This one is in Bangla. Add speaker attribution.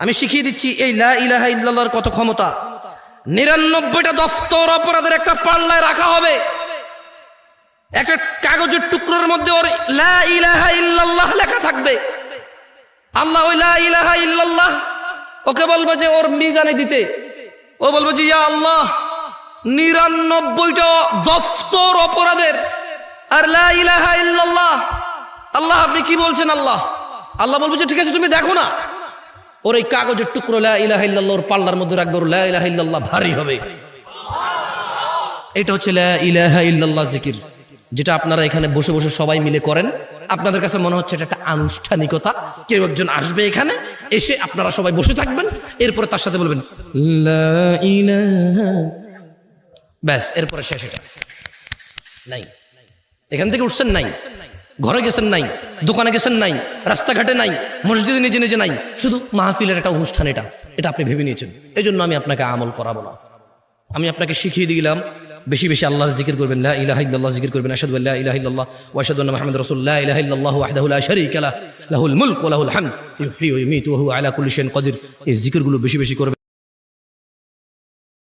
Speaker 1: আমি শিখিয়ে দিচ্ছি এই লা ইলাহা ইল্লাল্লাহর কত ক্ষমতা। 99টা দফতর অপরাধের একটা পাল্লায় রাখা হবে, একটা কাগজের টুকরোর মধ্যে ওর লা ইলাহা ইল্লাল্লাহ লেখা থাকবে। আল্লাহ ওই লা ইলাহা ইল্লাল্লাহ ওকে বলবে যে ওর মিজানে দিতে, ও বলবে যে ইয়া আল্লাহ 99টা দফতর অপরাধের আর লা ইলাহা ইল্লাল্লাহ। আল্লাহ আপনি কি বলছেন? আল্লাহ আল্লাহ বলবে যে ঠিক আছে তুমি দেখো না। ওর এই কাগজের টুকরো লা ইলাহা ইল্লাল্লাহ ওর পাল্লার মধ্যে রাখবে, ওর লা ইলাহা ইল্লাল্লাহ ভারী হবে। এটা হচ্ছে লা ইলাহা ইল্লাল্লাহ জিকির, যেটা আপনারা এখানে বসে বসে সবাই মিলে করেন। আপনাদের কাছে মনে হচ্ছে এটা একটা আনুষ্ঠানিকতা, কেউ একজন আসবে এখানে, এসে আপনারা সবাই বসে থাকবেন, এরপরে তার সাথে বলবেন লা ইলাহা, ব্যাস, এরপরে শেষ। এটা নাই, এখান থেকে উঠছেন নাই, ঘরে গেছেন নাই, দোকানে গেছেন নাই, রাস্তাঘাটে নাই, মসজিদে নিজে নিজে নাই, শুধু মাহফিলের একটা অনুষ্ঠান। এটা আপনি ভেবে নিয়েছেন। এই জন্য আমি আপনাকে আমল করাবো না, আমি আপনাকে শিখিয়ে দিলাম বেশি বেশি আল্লাহর জিকির করবেন, লা ইলাহা ইল্লাল্লাহ জিকির করবেন, আশহাদু আল্লা ইলাহা ইল্লাল্লাহ ওয়া আশহাদু আন্না মুহাম্মাদার রাসূলুল্লাহ, লা ইলাহা ইল্লাল্লাহু ওয়াহদাহু লা শারীকা লাহু, লাহুল মুলকু ওয়া লাহুল হামদ, ইউহয়ী ওয়া ইউমীতু ওয়া হুয়া আলা কুল্লি শাইইন কাদির। এই জিকিরগুলো বেশি বেশি করবেন।